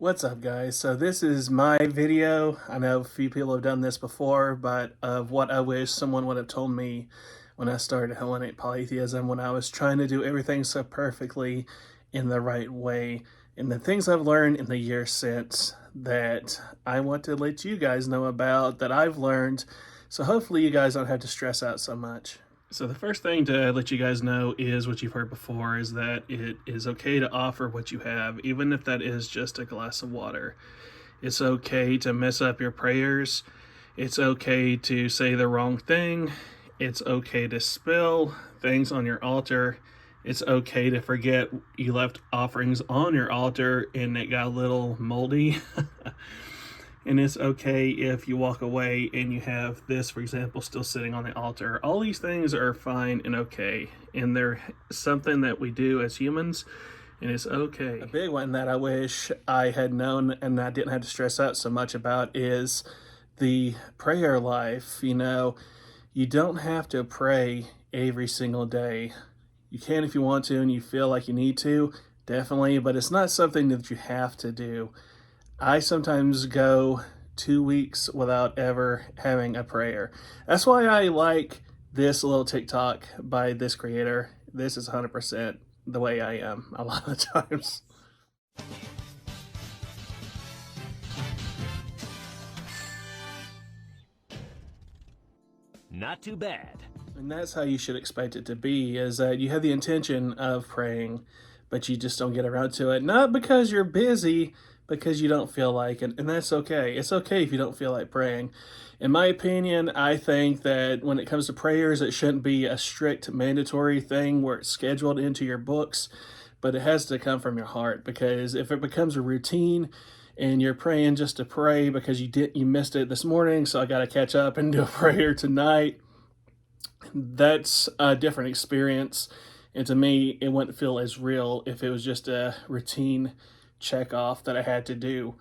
What's up, guys? So this is my video. I know a few people have done this before, but of what I wish someone would have told me when I started Hellenic Polytheism, when I was trying to do everything so perfectly in the right way, and the things I've learned in the years since that I want to let you guys know about, that I've learned, so hopefully you guys don't have to stress out so much. So the first thing to let you guys know is what you've heard before, is that it is okay to offer what you have, even if that is just a glass of water. It's okay to mess up your prayers. It's okay to say the wrong thing. It's okay to spill things on your altar. It's okay to forget you left offerings on your altar and it got a little moldy. And it's okay if you walk away and you have this, for example, still sitting on the altar. All these things are fine and okay, and they're something that we do as humans, and it's okay. A big one that I wish I had known and I didn't have to stress out so much about is the prayer life. You don't have to pray every single day. You can if you want to and you feel like you need to, definitely, but it's not something that you have to do. I sometimes go 2 weeks without ever having a prayer. That's why I like this little TikTok by this creator. This is 100% the way I am a lot of the times. Not too bad. And that's how you should expect it to be, is that you have the intention of praying, but you just don't get around to it. Not because you're busy, because you don't feel like it. And that's okay. It's okay if you don't feel like praying. In my opinion, I think that when it comes to prayers, it shouldn't be a strict mandatory thing where it's scheduled into your books, but it has to come from your heart. Because if it becomes a routine and you're praying just to pray because you missed it this morning, so I got to catch up and do a prayer tonight, that's a different experience. And to me, it wouldn't feel as real if it was just a routine check off that I had to do.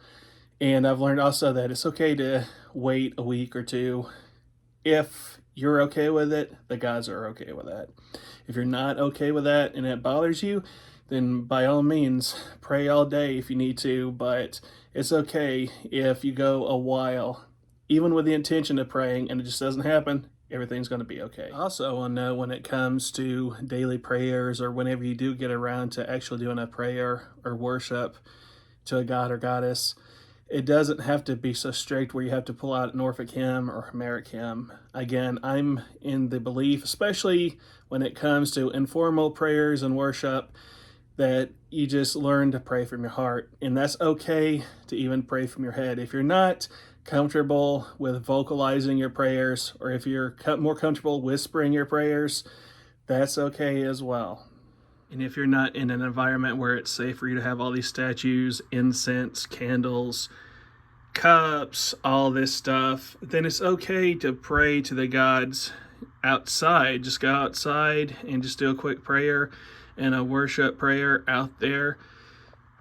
And I've learned also that it's okay to wait a week or two. If you're okay with it, the gods are okay with that. If you're not okay with that and it bothers you, then by all means, pray all day if you need to, but it's okay if you go a while, even with the intention of praying, and it just doesn't happen. Everything's going to be okay. Also, I know when it comes to daily prayers, or whenever you do get around to actually doing a prayer or worship to a god or goddess, it doesn't have to be so strict where you have to pull out an Orphic hymn or Homeric hymn. Again, I'm in the belief, especially when it comes to informal prayers and worship, that you just learn to pray from your heart. And that's okay to even pray from your head. If you're not comfortable with vocalizing your prayers, or if you're more comfortable whispering your prayers, that's okay as well. And if you're not in an environment where it's safe for you to have all these statues, incense, candles, cups, all this stuff, then it's okay to pray to the gods outside. Just go outside and just do a quick prayer and a worship prayer out there,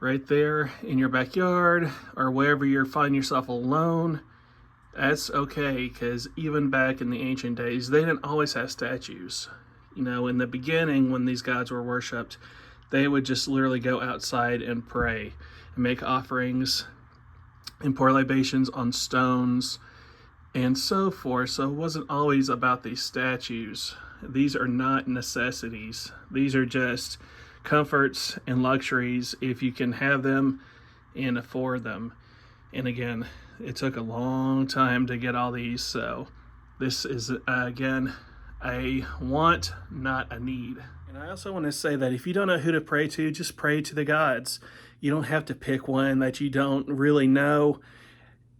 right there in your backyard, or wherever you find yourself alone. That's okay, because even back in the ancient days, they didn't always have statues. In the beginning, when these gods were worshipped, they would just literally go outside and pray and make offerings and pour libations on stones and so forth. So it wasn't always about these statues. These are not necessities. These are just comforts and luxuries if you can have them and afford them. And again, it took a long time to get all these, so this is again a want, not a need. And I also want to say that if you don't know who to pray to, just pray to the gods. You don't have to pick one that you don't really know.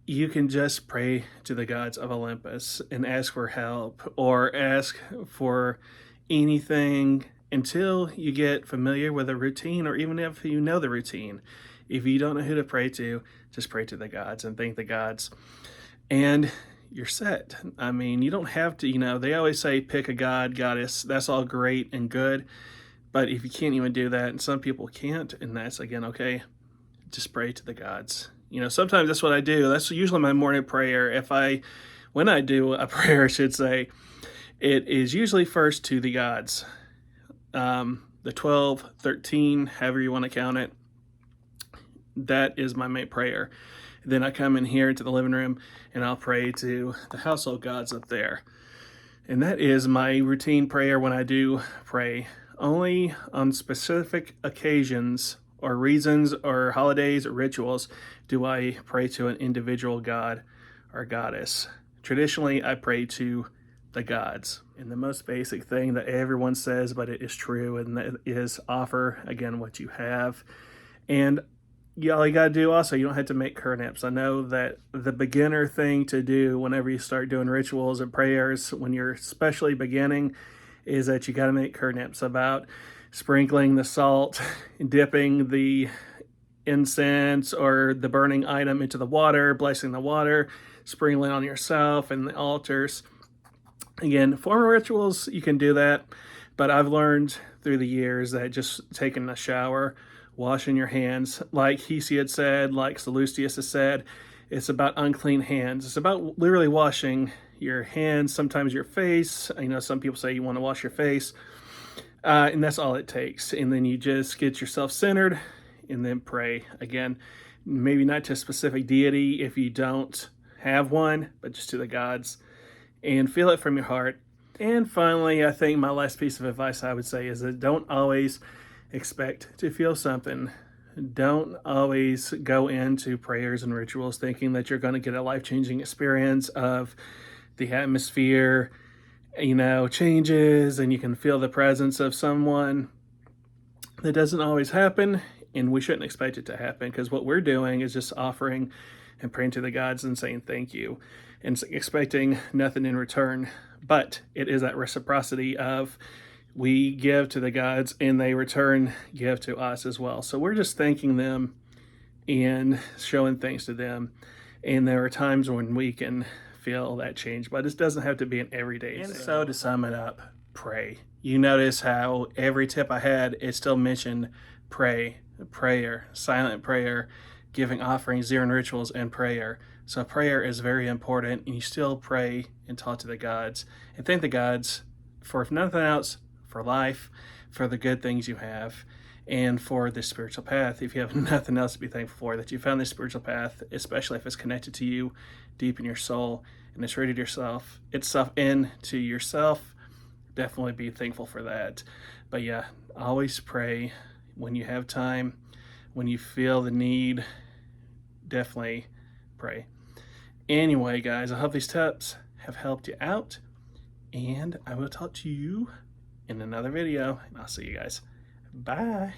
You can just pray to the gods of Olympus and ask for help, or ask for anything until you get familiar with a routine, or even if you know the routine. If you don't know who to pray to, just pray to the gods and thank the gods, and you're set. I mean, you don't have to, they always say pick a god, goddess. That's all great and good, but if you can't even do that, and some people can't, and that's, again, okay, just pray to the gods. Sometimes that's what I do. That's usually my morning prayer. When I do a prayer, I should say, it is usually first to the gods. The 12, 13, however you want to count it. That is my main prayer. Then I come in here to the living room and I'll pray to the household gods up there. And that is my routine prayer when I do pray. Only on specific occasions or reasons or holidays or rituals do I pray to an individual god or goddess. Traditionally, I pray to the gods. And the most basic thing that everyone says, but it is true, and that is offer, again, what you have. And all you got to do also, you don't have to make turnips. I know that the beginner thing to do whenever you start doing rituals and prayers, when you're especially beginning, is that you got to make turnips about sprinkling the salt, dipping the incense or the burning item into the water, blessing the water, sprinkling on yourself and the altars. Again, formal rituals, you can do that, but I've learned through the years that just taking a shower, washing your hands, like Hesiod said, like Sallustius has said, it's about unclean hands. It's about literally washing your hands, sometimes your face. I know some people say you want to wash your face, and that's all it takes. And then you just get yourself centered and then pray. Again, maybe not to a specific deity if you don't have one, but just to the gods, and feel it from your heart. And finally, I think my last piece of advice I would say is that don't always expect to feel something. Don't always go into prayers and rituals thinking that you're going to get a life-changing experience of the atmosphere, changes, and you can feel the presence of someone. That doesn't always happen, and we shouldn't expect it to happen, because what we're doing is just offering and praying to the gods and saying thank you and expecting nothing in return. But it is that reciprocity of we give to the gods and they return give to us as well. So we're just thanking them and showing thanks to them. And there are times when we can feel that change, but it doesn't have to be an everyday thing. And so to sum it up, pray. You notice how every tip I had, it still mentioned pray, prayer, silent prayer, giving offerings during rituals, and prayer. So prayer is very important, and you still pray and talk to the gods and thank the gods for, if nothing else, for life, for the good things you have, and for this spiritual path. If you have nothing else to be thankful for, that you found this spiritual path, especially if it's connected to you deep in your soul and it's rooted itself into yourself, definitely be thankful for that. But yeah, always pray when you have time, when you feel the need, definitely pray. Anyway, guys, I hope these tips have helped you out, and I will talk to you in another video, and I'll see you guys. Bye.